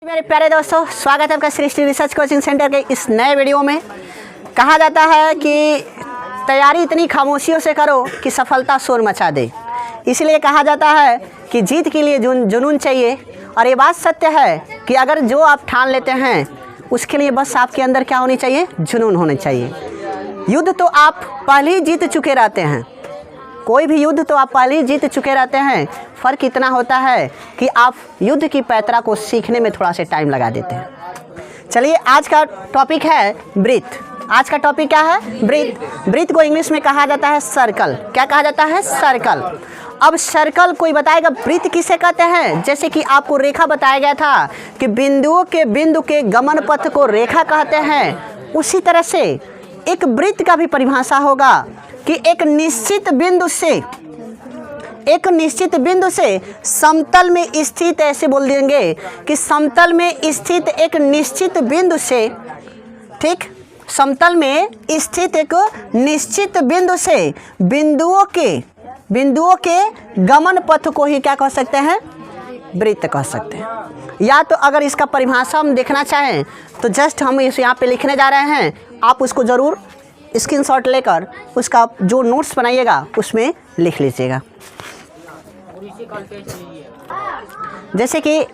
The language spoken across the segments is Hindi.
मेरे प्यारे दोस्तों, स्वागत है आपका सृष्टि रिसर्च कोचिंग सेंटर के इस नए वीडियो में। कहा जाता है कि तैयारी इतनी खामोशियों से करो कि सफलता शोर मचा दे। इसलिए कहा जाता है कि जीत के लिए जुनून चाहिए। और ये बात सत्य है कि अगर जो आप ठान लेते हैं उसके लिए बस आपके अंदर क्या होनी चाहिए, जुनून होना चाहिए। युद्ध तो आप पहले ही जीत चुके रहते हैं, कोई भी युद्ध तो आप पहले ही जीत चुके रहते हैं। फ़र्क इतना होता है कि आप युद्ध की पैतरा को सीखने में थोड़ा सा टाइम लगा देते हैं। चलिए, आज का टॉपिक है ब्रीथ। आज का टॉपिक क्या है? ब्रीथ। ब्रीथ को इंग्लिश में कहा जाता है सर्कल। क्या कहा जाता है? सर्कल। अब सर्कल कोई बताएगा ब्रीथ किसे कहते हैं? जैसे कि आपको रेखा बताया गया था कि बिंदु के गमन पथ को रेखा कहते हैं, उसी तरह से एक ब्रीथ का भी परिभाषा होगा कि एक निश्चित बिंदु से समतल में स्थित, ऐसे बोल देंगे कि समतल में स्थित एक निश्चित बिंदु से, ठीक, समतल में स्थित एक निश्चित बिंदु से बिंदुओं के गमन पथ को ही क्या कह सकते हैं? वृत्त कह सकते हैं। या तो अगर इसका परिभाषा हम देखना चाहें तो जस्ट हम इस यहाँ पे लिखने जा रहे हैं, आप उसको ज़रूर स्क्रीनशॉट लेकर उसका जो नोट्स बनाइएगा उसमें लिख लीजिएगा। जैसे कि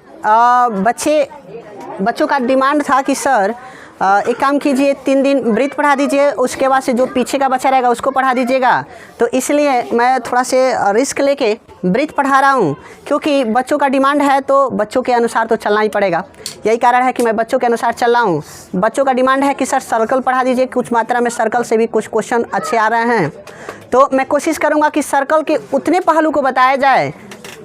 बच्चों का डिमांड था कि सर एक काम कीजिए, 3 दिन ब्रीथ पढ़ा दीजिए, उसके बाद से जो पीछे का बच्चा रहेगा उसको पढ़ा दीजिएगा। तो इसलिए मैं थोड़ा से रिस्क लेके ब्रीथ पढ़ा रहा हूँ, क्योंकि बच्चों का डिमांड है तो बच्चों के अनुसार तो चलना ही पड़ेगा। यही कारण है कि मैं बच्चों के अनुसार चल रहा हूँ। बच्चों का डिमांड है कि सर सर्कल पढ़ा दीजिए, कुछ मात्रा में सर्कल से भी कुछ क्वेश्चन अच्छे आ रहे हैं। तो मैं कोशिश करूँगा कि सर्कल के उतने पहलू को बताया जाए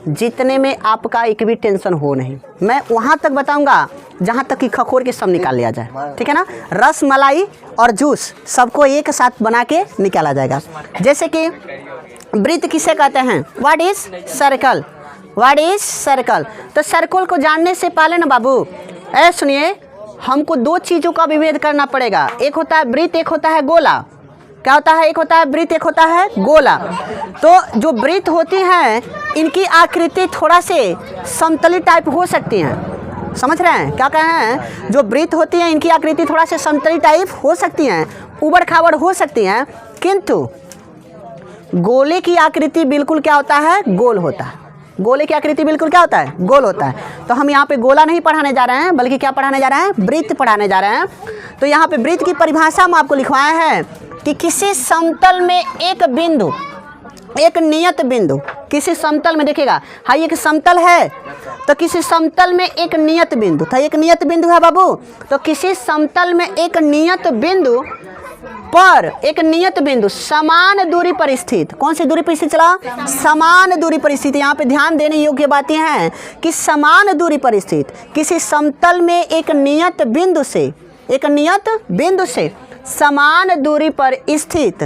जितने में आपका एक भी टेंशन हो नहीं। मैं वहाँ तक बताऊँगा जहाँ तक कि खखोर के सब निकाल लिया जाए, ठीक है ना। रस मलाई और जूस सबको एक साथ बना के निकाला जाएगा। जैसे कि ब्रीथ किसे कहते हैं? What is circle? What is circle? तो सर्कल को जानने से पहले ना बाबू सुनिए, हमको 2 चीज़ों का विभेद करना पड़ेगा। एक होता है ब्रीथ, एक होता है गोला। क्या होता है? एक होता है ब्रीथ, एक होता है गोला। तो जो ब्रीथ होती हैं इनकी आकृति थोड़ा से समतली टाइप हो सकती हैं। समझ रहे हैं क्या कहे हैं? जो ब्रीथ होती है इनकी आकृति थोड़ा से समतली टाइप हो सकती हैं, उबड़ खाबड़ हो सकती हैं, किंतु गोले की आकृति बिल्कुल क्या होता है? गोल होता है। गोले की आकृति बिल्कुल क्या होता है? गोल होता है। तो हम यहाँ पे गोला नहीं पढ़ाने जा रहे हैं, बल्कि क्या पढ़ाने जा रहे हैं? ब्रीथ पढ़ाने जा रहे हैं। तो यहाँ पे ब्रीथ की परिभाषा हम आपको लिखवाए हैं कि किसी समतल में एक बिंदु, एक नियत बिंदु, किसी समतल में, देखिएगा हाँ एक समतल है तो किसी समतल में एक नियत बिंदु था। एक नियत बिंदु है बाबू, तो किसी समतल में एक नियत बिंदु पर, एक नियत बिंदु समान दूरी पर स्थित। कौन सी दूरी पर स्थित चला? समान दूरी पर स्थित। यहाँ पे ध्यान देने योग्य बातें हैं कि समान दूरी पर स्थित किसी समतल में एक नियत बिंदु से समान दूरी पर स्थित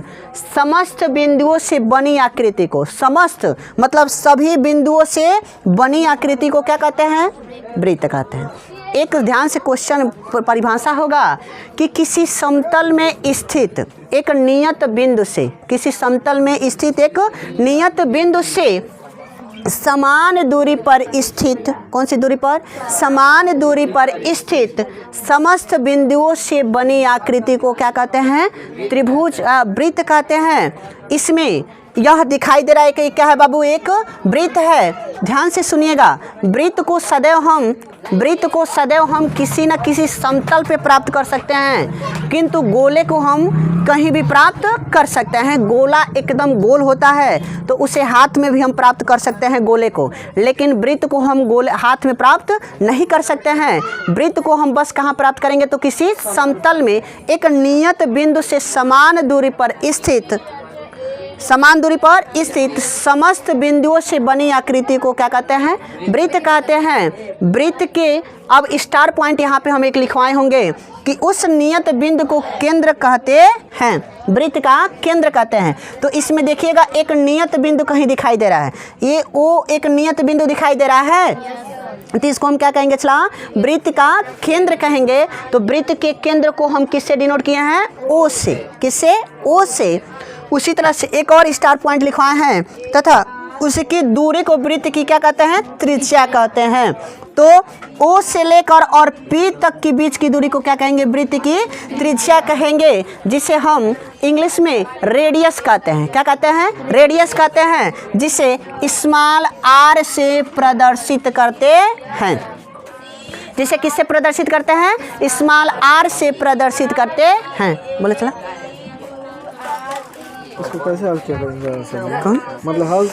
समस्त बिंदुओं से बनी आकृति को, समस्त मतलब सभी बिंदुओं से बनी आकृति को क्या कहते हैं? वृत्त कहते हैं। एक ध्यान से क्वेश्चन परिभाषा होगा कि किसी समतल में स्थित एक नियत बिंदु से, किसी समतल में स्थित एक नियत बिंदु से समान दूरी पर स्थित, कौन सी दूरी पर? समान दूरी पर स्थित समस्त बिंदुओं से बनी आकृति को क्या कहते हैं? त्रिभुज वृत्त कहते हैं। इसमें यह दिखाई दे रहा है कि क्या है बाबू? एक वृत्त है। ध्यान से सुनिएगा, वृत्त को सदैव हम किसी न किसी समतल पे प्राप्त कर सकते हैं, किंतु गोले को हम कहीं भी प्राप्त कर सकते हैं। गोला एकदम गोल होता है तो उसे हाथ में भी हम प्राप्त कर सकते हैं गोले को, लेकिन वृत्त को हम गोले हाथ में प्राप्त नहीं कर सकते हैं। वृत्त को हम बस कहाँ प्राप्त करेंगे? तो किसी समतल में एक नियत बिंदु से समान दूरी पर स्थित समस्त बिंदुओं से बनी आकृति को क्या कहते हैं? वृत्त कहते हैं। वृत्त के अब स्टार पॉइंट यहाँ पे हम एक लिखवाए होंगे कि उस नियत बिंदु को केंद्र कहते हैं, वृत्त का केंद्र कहते हैं। तो इसमें देखिएगा एक नियत बिंदु कहीं दिखाई दे रहा है, ये ओ एक नियत बिंदु दिखाई दे रहा है, तो इसको हम क्या कहेंगे? चला वृत्त का केंद्र कहेंगे। तो वृत्त के केंद्र को हम किससे डिनोट किए हैं? ओ से। किससे? ओ से। उसी तरह से एक और स्टार पॉइंट लिखवाए हैं तथा उसकी दूरी को वृत्त की क्या कहते हैं? त्रिज्या कहते हैं। तो ओ से लेकर और पी तक के बीच की दूरी को क्या कहेंगे? वृत्त की त्रिज्या कहेंगे, जिसे हम इंग्लिश में रेडियस कहते हैं। क्या कहते हैं? रेडियस कहते हैं, जिसे स्मॉल आर से प्रदर्शित करते हैं। जिसे किससे प्रदर्शित करते हैं? स्मॉल आर से प्रदर्शित करते हैं। बोले चला, इसको कैसे हल किया करेंगे? कौन? मतलब हल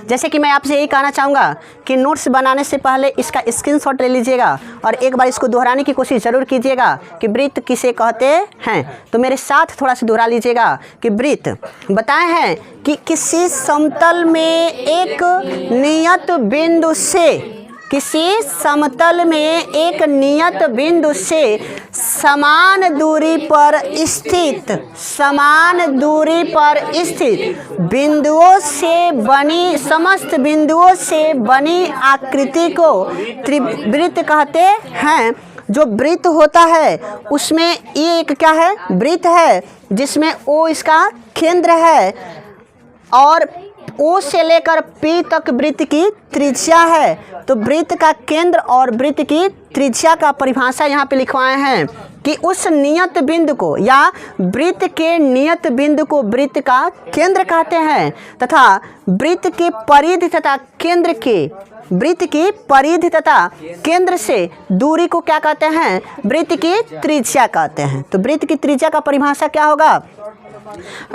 जैसे कि मैं आपसे यही कहना चाहूँगा कि नोट्स बनाने से पहले इसका स्क्रीनशॉट ले लीजिएगा और एक बार इसको दोहराने की कोशिश ज़रूर कीजिएगा कि वृत्त किसे कहते हैं। तो मेरे साथ थोड़ा सा दोहरा लीजिएगा कि वृत्त बताए हैं कि किसी समतल में एक नियत बिंदु से, किसी समतल में एक नियत बिंदु से समान दूरी पर स्थित, समान दूरी पर स्थित बिंदुओं से बनी, समस्त बिंदुओं से बनी आकृति को त्रिवृत्त कहते हैं। जो वृत्त होता है उसमें ये एक क्या है? वृत्त है, जिसमें ओ इसका केंद्र है और ओ से लेकर पी तक वृत्त की त्रिज्या है। तो वृत्त का केंद्र और वृत्त की त्रिज्या का परिभाषा यहाँ पे लिखवाए हैं कि उस नियत बिंदु को या वृत्त के नियत बिंदु को वृत्त का केंद्र कहते हैं, तथा वृत्त के परिधि तथा केंद्र के, वृत्त की परिधि तथा केंद्र से दूरी को क्या कहते हैं? वृत्त की त्रिज्या कहते हैं। तो वृत्त की त्रिज्या का परिभाषा क्या होगा?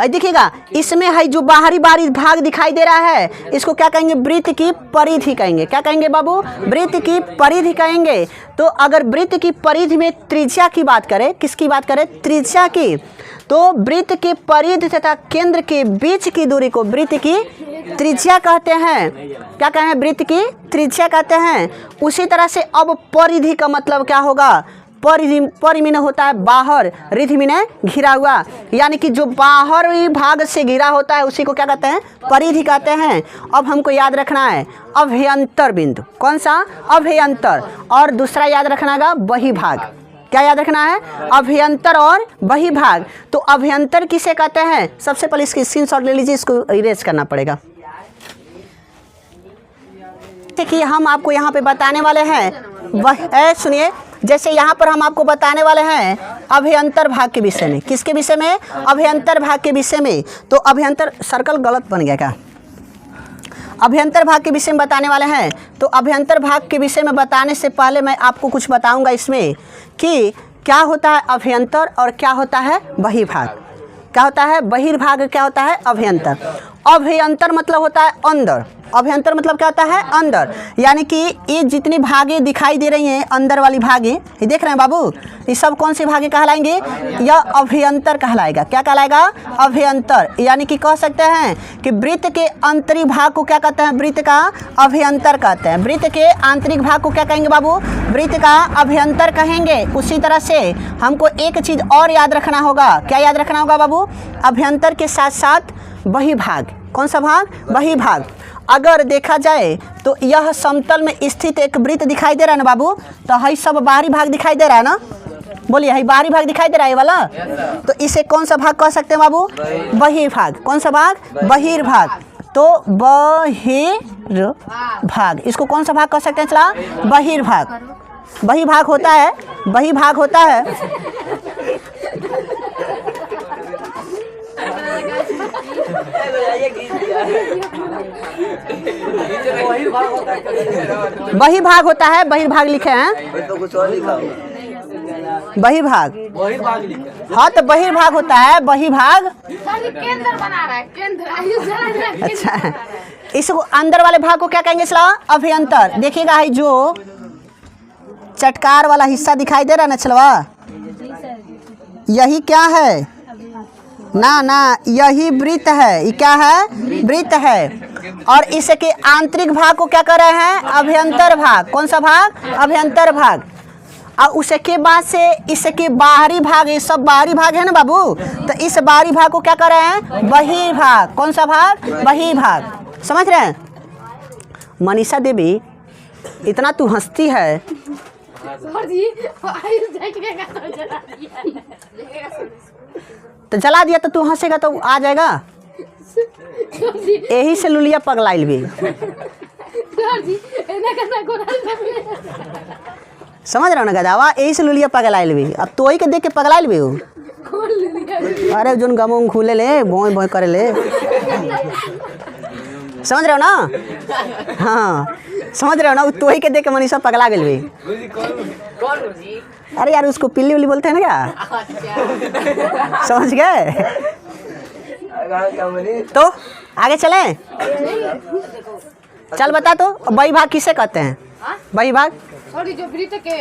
देखिएगा, इसमें है जो बाहरी बाहरी भाग दिखाई दे रहा है, इसको क्या कहेंगे? वृत्त की परिधि कहेंगे। क्या कहेंगे बाबू? वृत्त की परिधि कहेंगे। तो अगर वृत्त की परिधि में त्रिज्या की बात करें, किसकी बात करें? त्रिज्या की। तो वृत्त के परिधि तथा केंद्र के बीच की दूरी को वृत्त की त्रिज्या कहते हैं। क्या कहें? वृत्त की त्रिज्या कहते हैं। उसी तरह से अब परिधि का मतलब क्या होगा? परिधि, परिमीन होता है बाहर, रिधि मीने घिरा हुआ, यानी कि जो बाहरी भाग से घिरा होता है उसी को क्या कहते हैं? परिधि कहते हैं। अब हमको याद रखना है अभ्यंतर बिंदु। कौन सा? अभ्यंतर। और दूसरा याद रखना है बहिभाग। क्या याद रखना है? अभ्यंतर और बहिभाग। तो अभ्यंतर किसे कहते हैं? सबसे पहले इसकी स्क्रीनशॉट ले लीजिए, इसको इरेज करना पड़ेगा। कि हम आपको यहाँ पे बताने वाले हैं वह, सुनिए, जैसे यहाँ पर हम आपको बताने वाले हैं अभ्यंतर भाग के विषय में। किसके विषय में? अभ्यंतर भाग के विषय में। तो अभ्यंतर, सर्कल गलत बन गया क्या? अभ्यंतर भाग के विषय में बताने वाले हैं। तो अभ्यंतर भाग के विषय में बताने से पहले मैं आपको कुछ बताऊंगा इसमें कि क्या होता है अभ्यंतर और क्या होता है बहिर्भाग। क्या होता है बहिर्भाग, क्या होता है अभ्यंतर। अभ्यंतर मतलब होता है अंदर। अभ्यंतर मतलब क्या होता है? अंदर। यानी कि ये जितनी भागें दिखाई दे रही हैं, अंदर वाली भागें, ये देख रहे हैं बाबू, ये सब कौन सी भागें कहलाएंगे? यह अभ्यंतर कहलाएगा। क्या कहलाएगा? अभ्यंतर। यानी कि कह सकते हैं कि वृत्त के आंतरिक भाग को क्या कहते हैं? वृत्त का अभ्यंतर कहते हैं। वृत्त के आंतरिक भाग को क्या कहेंगे बाबू? वृत्त का अभ्यंतर कहेंगे। उसी तरह से हमको एक चीज़ और याद रखना होगा। क्या याद रखना होगा बाबू? अभ्यंतर के साथ साथ बहिर्भाग। कौन सा भाग? बहिर्भाग। अगर देखा जाए तो यह समतल में स्थित एक वृत्त दिखाई दे रहा है ना बाबू, तो है सब बाहरी भाग दिखाई दे रहा है ना? बोलिए, है बाहरी भाग दिखाई दे रहा है वाला? तो इसे कौन सा भाग कह सकते हैं बाबू? बहिर्भाग। कौन सा भाग? बहिर्भाग। तो बहिर्भाग, इसको कौन सा भाग कह सकते हैं? चला, बहिर्भाग। बहिर्भाग होता है, बहिर्भाग होता है बहिर्भाग होता है, बहिर्भाग लिखे हैं बहिर्भाग। हाँ, तो बहिर्भाग होता है, बहिर्भाग। केंद्र बना रहा है, केंद्र। अच्छा, इसको अंदर वाले भाग को क्या कहेंगे? चला, अभ्यंतर। देखिएगा, है जो चटकार वाला हिस्सा दिखाई दे रहा है ना चलवा, यही क्या है? ना ना, यही वृत्त है। ये क्या है? वृत्त है। और इसके आंतरिक भाग को क्या कर रहे हैं? अभ्यंतर भाग। कौन सा भाग? अभ्यंतर भाग। और उसके बाद से इसके बाहरी भाग, ये सब बाहरी भाग है ना बाबू, तो इस बाहरी भाग को क्या कर रहे हैं? बहिर्भाग। कौन सा भाग? बहिर्भाग। समझ रहे हैं? मनीषा देवी, इतना तू हंसती है। तो जला दिया तो तू हंसेगा तो आ जाएगा। यही से लुलिया पगलाइल भी। सर जी एना करना कोना समझ रहे हो ना गदावा, यही से लुलिया पगलाइल भी। अब तो वही के देख के पगलाइल भी हो। खोल लिया। अरे जोन गमों खुले ले बोए बोए करे ले, समझ रहे हो ना? हाँ समझ रहे हो ना, तो वही के देख के मनीषा पगला गई भी। अरे यार उसको पिल्ली उल्ली बोलते हैं ना क्या, समझ गए? तो आगे चलें, चल बता तो बही भाग किसे कहते हैं? बही भाग, सॉरी जो वृत्त के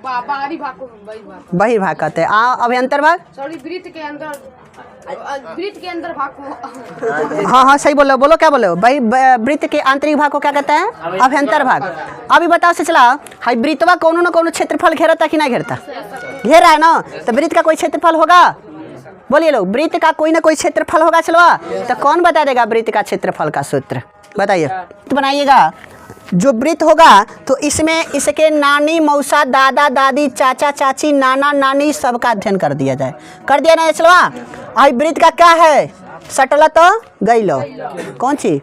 बाहरी भाग को बही भाग कहते हैं। अभ्यंतर भाग, सॉरी वृत्त के अंदर भाग को। हाँ हाँ सही बोलो, बोलो क्या बोलो? बही वृत्त के आंतरिक भाग को क्या कहते हैं? अभ्यंतर भाग। अभी बताओ से चला, हाई वृत्तवा कोनो न कोनो क्षेत्रफल घेरता कि नहीं घेरता? घेर रहा है ना, तो वृत्त का कोई क्षेत्रफल होगा? बोलिए लोग, वृत्त का कोई ना कोई क्षेत्रफल होगा। चलवा तो कौन बता देगा वृत्त का क्षेत्रफल का सूत्र? बताइए, तो बनाइएगा। जो वृत्त होगा तो इसमें इसके नानी मौसा दादा दादी चाचा चाची नाना नानी सबका अध्ययन कर दिया जाए। कर दिया ना चलवा? आई वृत्त का क्या है? सटला तो गई लो, कौन सी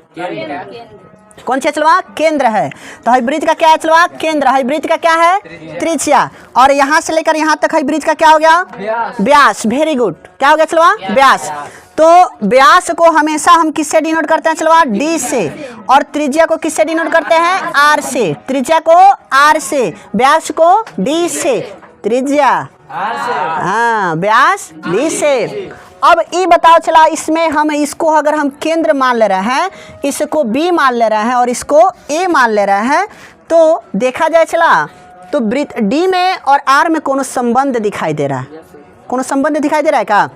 कौन सी चलवा? केंद्र है। तो हाई वृत्त का क्या है चलवा? केंद्र। हाई वृत्त का क्या है? त्रिज्या। और यहाँ से लेकर यहाँ तक हाई वृत्त का क्या हो गया? व्यास। वेरी गुड, क्या हो गया चलवा? व्यास। तो व्यास को हमेशा हम किससे डिनोट करते हैं चलवा? डी से। और त्रिज्या को किससे डिनोट करते हैं? आर से। त्रिज्या को आर से, व्यास को डी से। त्रिज्या हाँ, व्यास डी से। अब ये बताओ चला, इसमें हम इसको अगर हम केंद्र मान ले रहे हैं, इसको बी मान ले रहे हैं और इसको ए मान ले रहे हैं, तो देखा जाए चला तो वृत्त डी में और आर में कोनो संबंध दिखाई दे रहा है? कोनो संबंध दिखाई दे रहा है क्या?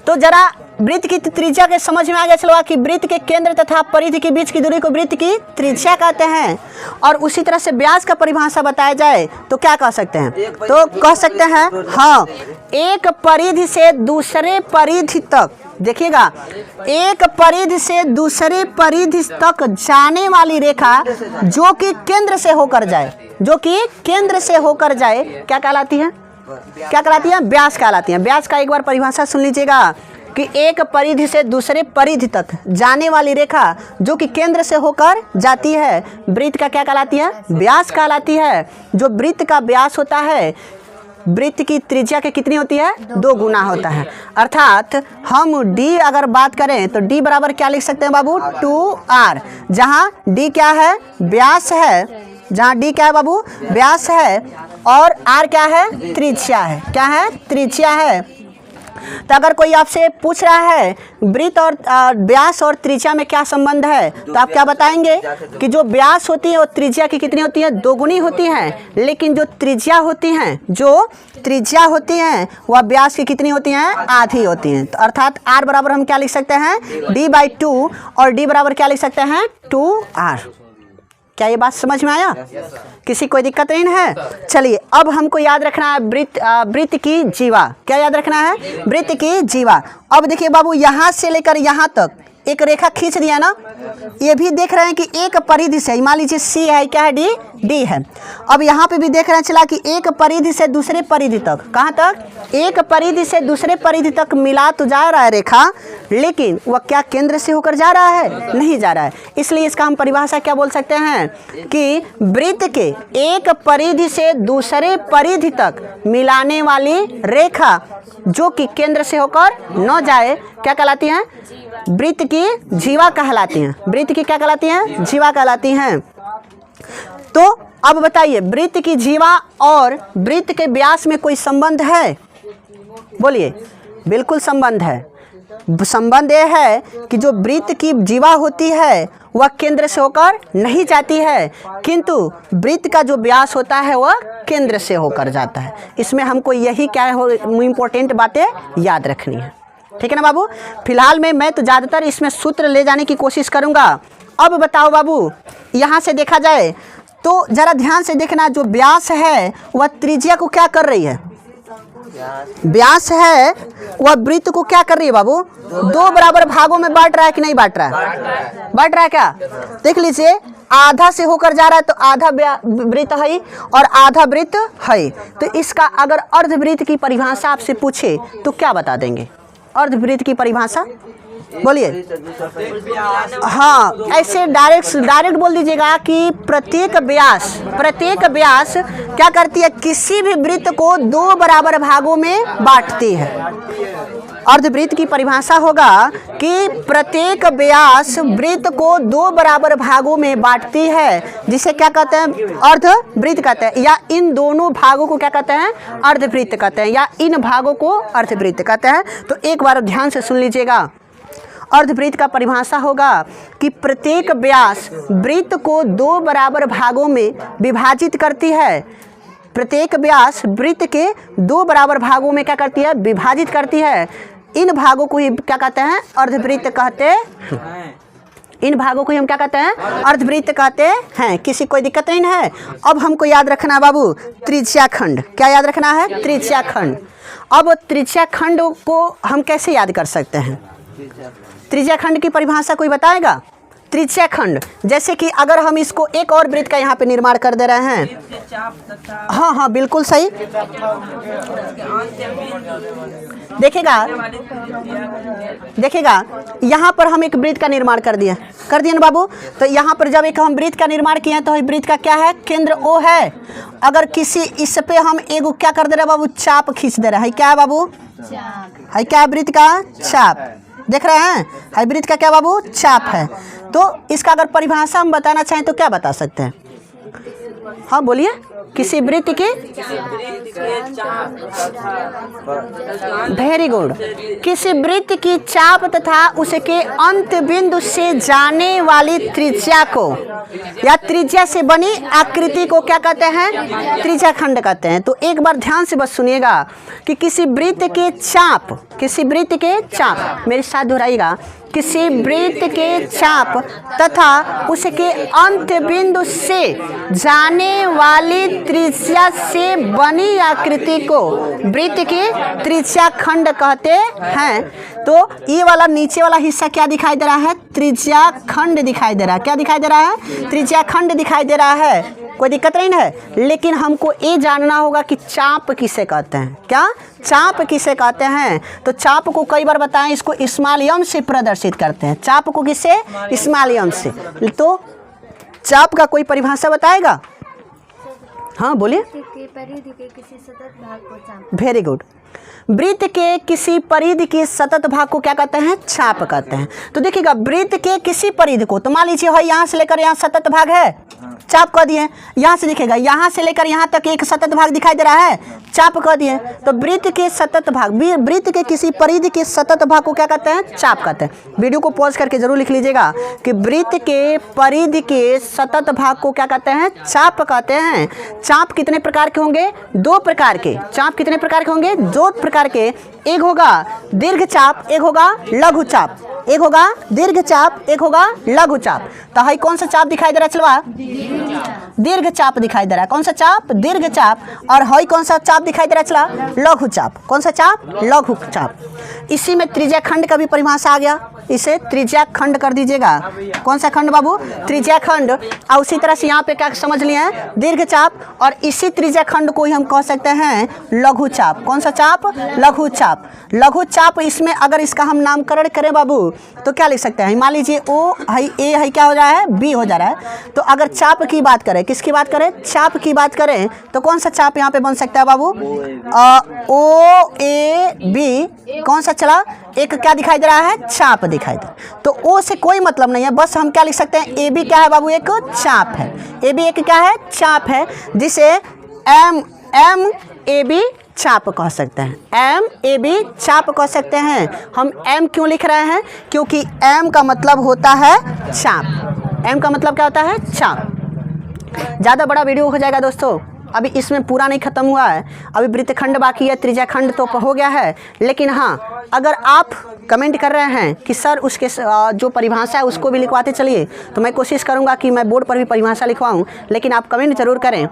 तो जरा वृत्त की त्रिज्या के समझ में आ गया चलो कि वृत्त के केंद्र तथा परिधि के बीच की दूरी को वृत्त की त्रिज्या कहते हैं। और उसी तरह से व्यास का परिभाषा बताया जाए तो क्या कह सकते हैं? तो कह सकते हैं हाँ, एक परिधि से दूसरे परिधि तक, देखिएगा, एक परिधि से दूसरे परिधि तक जाने वाली रेखा जो कि केंद्र से होकर जाए, जो कि केंद्र से होकर जाए, क्या कहलाती है? क्या कहलाती है? व्यास कहलाती है। व्यास का एक बार परिभाषा सुन लीजिएगा कि एक परिधि से दूसरे परिधि तक जाने वाली रेखा जो कि केंद्र से होकर जाती है, वृत्त का क्या कहलाती है? व्यास कहलाती है। जो वृत्त का व्यास होता है, वृत्त की त्रिज्या के कितनी होती है? 2 गुना होता है। अर्थात हम d अगर बात करें तो d बराबर क्या लिख सकते हैं बाबू? 2r, जहाँ d क्या है? व्यास है। जहाँ d क्या है बाबू? व्यास है। और r क्या है? त्रिज्या है। क्या है? त्रिज्या है। तो अगर कोई आपसे पूछ रहा है वृत्त और व्यास और त्रिज्या में क्या संबंध है, तो आप क्या बताएंगे कि जो व्यास होती है वो त्रिज्या की कितनी होती है? 2 गुनी होती हैं। लेकिन जो त्रिज्या होती हैं, जो त्रिज्या होती हैं वह व्यास की कितनी होती हैं? आधी होती हैं। तो अर्थात r बराबर हम क्या लिख सकते हैं? d/2। और d बराबर क्या लिख सकते हैं? 2r। क्या ये बात समझ में आया? किसी कोई दिक्कत नहीं है? चलिए, अब हमको याद रखना है वृत्त की जीवा। क्या याद रखना है? वृत्त की जीवा। अब देखिए बाबू, यहाँ से लेकर यहाँ तक एक रेखा खींच दिया ना, ये भी देख रहे हैं कि एक परिधि से, मान लीजिए सी है, क्या है? डी है। अब यहाँ पे भी देख रहे हैं चला कि एक परिधि से दूसरे परिधि तक, कहाँ तक? एक परिधि से दूसरे परिधि तक मिला तो जा रहा है रेखा, लेकिन वह क्या केंद्र से होकर जा रहा है? नहीं जा रहा है। इसलिए इसका हम परिभाषा क्या बोल सकते हैं कि वृत्त के एक परिधि से दूसरे परिधि तक मिलाने वाली रेखा जो कि केंद्र से होकर न जाए, क्या कहलाती हैं? वृत्त की जीवा कहलाती हैं। वृत्त की क्या कहलाती हैं? जीवा कहलाती हैं। तो अब बताइए, वृत्त की जीवा और वृत्त के व्यास में कोई संबंध है? बोलिए, बिल्कुल संबंध है। संबंध ये है कि जो वृत्त की जीवा होती है वह केंद्र से होकर नहीं जाती है, किंतु वृत्त का जो व्यास होता है वह केंद्र से होकर जाता है। इसमें हमको यही क्या हो इम्पोर्टेंट बातें याद रखनी है। ठीक है ना बाबू? फिलहाल में मैं तो ज़्यादातर इसमें सूत्र ले जाने की कोशिश करूँगा। अब बताओ बाबू, यहाँ से देखा जाए तो ज़रा ध्यान से देखना, जो व्यास है वह त्रिज्या को क्या कर रही है? व्यास है वह वृत्त को क्या कर रही है बाबू? 2 बराबर भागों में बांट रहा है कि नहीं बांट रहा है? बांट रहा है क्या? देख लीजिए, आधा से होकर जा रहा है तो आधा वृत्त है और आधा वृत्त है। तो इसका अगर अर्धवृत्त की परिभाषा आपसे पूछे तो क्या बता देंगे? अर्धवृत्त की परिभाषा बोलिए। हाँ, ऐसे डायरेक्ट बोल दीजिएगा कि प्रत्येक व्यास क्या करती है, किसी भी वृत्त को 2 बराबर भागों में बांटती है। अर्धवृत्त की परिभाषा होगा कि प्रत्येक व्यास वृत्त को 2 बराबर भागों में बांटती है, जिसे क्या कहते हैं, अर्धवृत्त कहते हैं, या इन दोनों भागों को क्या कहते हैं, अर्धवृत्त कहते हैं, या इन भागों को अर्धवृत्त कहते हैं। तो एक बार ध्यान से सुन लीजिएगा। अर्धवृत्त का परिभाषा होगा कि प्रत्येक व्यास वृत्त को 2 बराबर भागों में विभाजित करती है। प्रत्येक व्यास वृत्त के 2 बराबर भागों में क्या करती है, विभाजित करती है। इन भागों को ही क्या कहते हैं, अर्धवृत्त कहते हैं। इन भागों को ही हम क्या कहते हैं, अर्धवृत्त कहते हैं। किसी कोई दिक्कत नहीं है। अब हमको याद रखना बाबू त्रिज्याखंड। क्या याद रखना है, त्रिज्याखंड। अब त्रिज्याखंड को हम कैसे याद कर सकते हैं, त्रिज्याखंड की परिभाषा कोई बताएगा। त्रिज्याखंड जैसे कि अगर हम इसको एक और वृत्त का यहाँ पे निर्माण कर दे रहे हैं, हाँ बिल्कुल सही। देखिएगा यहाँ पर हम एक वृत्त का निर्माण कर दिए ना बाबू। तो यहाँ पर जब एक हम वृत्त का निर्माण किए हैं तो वृत्त का क्या है, केंद्र ओ है। अगर किसी इस पे हम एगो क्या कर दे रहे हैं बाबू, चाप खींच दे रहे हैं। क्या है बाबू, है क्या, वृत्त का चाप। देख रहे हैं, हाइब्रिड का क्या बाबू, चाप है। तो इसका अगर परिभाषा हम बताना चाहें तो क्या बता सकते हैं, हाँ बोलिए। किसी वृत्त की, वेरी गुड, किसी वृत्त की चाप तथा उसके अंत बिंदु से जाने वाली त्रिज्या को या त्रिज्या से बनी आकृति को क्या कहते हैं, त्रिज्याखंड कहते हैं। तो एक बार ध्यान से बस सुनिएगा कि किसी वृत्त के चाप, मेरे साथ दोहराइएगा, किसी वृत्त के चाप तथा उसके अंत बिंदु से जाने वाली त्रिज्या से बनी आकृति को वृत्त के त्रिज्याखंड कहते हैं। तो ये वाला नीचे वाला हिस्सा क्या दिखाई दे रहा है, त्रिज्याखंड दिखाई दे रहा है। क्या दिखाई दे रहा है, त्रिज्याखंड दिखाई दे रहा है। कोई दिक्कत नहीं है, लेकिन हमको ये जानना होगा कि चाप किसे कहते हैं। क्या, चाप किसे कहते हैं। तो चाप को कई बार बताएं, इसको स्मॉल एम से प्रदर्शित करते हैं। चाप को किससे, स्मॉल एम से। तो चाप का कोई परिभाषा बताएगा, हाँ बोलिए। परिधि के किसी सतत भाग को चाप। वेरी गुड, वृत्त के किसी परिधि के सतत भाग को क्या कहते हैं, चाप कहते हैं। तो देखिएगा वृत्त के किसी परिधि को, तो मान लीजिए है यहाँ से लेकर यहाँ सतत भाग है, चाप कह दिए। यहाँ से देखिएगा यहाँ से लेकर यहाँ तक एक सतत भाग दिखाई दे रहा है, चाप कह दिए। तो वृत्त के सतत भाग, वृत्त के किसी परिधि के सतत भाग को क्या कहते हैं, चाप कहते हैं। वीडियो को पॉज करके जरूर लिख लीजिएगा कि वृत्त के परिधि के सतत भाग को क्या कहते हैं, चाप कहते हैं। चाप कितने प्रकार के होंगे, 2 प्रकार के। चाप कितने प्रकार के होंगे, 2 प्रकार के। एक होगा दीर्घ चाप, एक होगा लघु चाप। एक होगा दीर्घ चाप, एक होगा लघु चाप। तो हाई कौन सा चाप दिखाई दे रहा है, चलवा दीर्घ चाप दिखाई दे रहा है। कौन सा चाप, दीर्घ चाप। और हाई कौन सा चाप दिखाई दे रहा है, चला लघु चाप। कौन सा चाप, लघु चाप। इसी में त्रिज्याखंड का भी परिभाषा आ गया, इसे त्रिज्याखंड कर दीजिएगा। कौन सा खंड बाबू, त्रिज्याखंड। और उसी तरह से यहाँ पे क्या समझ लिए हैं, दीर्घ चाप। और इसी त्रिज्याखंड को ही हम कह सकते हैं लघु चाप। कौन सा चाप, लघु चाप। लघु चाप, इसमें अगर इसका हम नामकरण करें बाबू तो क्या लिख सकते हैं, मान लीजिए ओ है, ए है, क्या हो रहा है, बी हो जा रहा है। तो अगर चाप की बात करें, किसकी बात करें, चाप की बात करें, तो कौन सा चाप यहाँ पे बन सकता है बाबू, ओ ए बी। कौन सा चला, एक क्या दिखाई दे रहा है, चाप दिखाई दे। तो ओ से कोई मतलब नहीं है, बस हम क्या लिख सकते हैं, ए बी क्या है बाबू, एक चाप है। ए बी एक क्या है, चाप है, जिसे एम ए बी चाप कह सकते हैं। एम ए बी चाप कह सकते हैं। हम एम क्यों लिख रहे हैं, क्योंकि एम का मतलब होता है चाप। एम का मतलब क्या होता है, चाप। ज़्यादा बड़ा वीडियो हो जाएगा दोस्तों, अभी इसमें पूरा नहीं ख़त्म हुआ है, अभी वृत्तखंड बाकी है, त्रिज्याखंड तो हो गया है। लेकिन हाँ, अगर आप कमेंट कर रहे हैं कि सर उसके जो परिभाषा है उसको भी लिखवाते चलिए, तो मैं कोशिश करूंगा कि मैं बोर्ड पर भी परिभाषा लिखवाऊं, लेकिन आप कमेंट जरूर करें।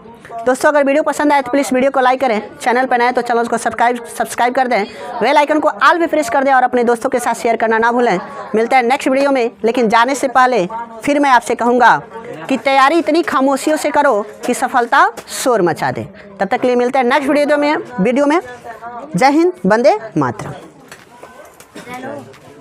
दोस्तों अगर वीडियो पसंद आए तो प्लीज़ वीडियो को लाइक करें, चैनल पर नए तो चैनल को सब्सक्राइब कर दें, बेल आइकन को ऑल पे प्रेस कर दें और अपने दोस्तों के साथ शेयर करना ना भूलें। मिलता है नेक्स्ट वीडियो में, लेकिन जाने से पहले फिर मैं आपसे कहूँगा कि तैयारी इतनी खामोशियों से करो कि सफलता शोर मचा दे। तब तक के लिए मिलते हैं नेक्स्ट वीडियो में। जय हिंद, वंदे मातरम।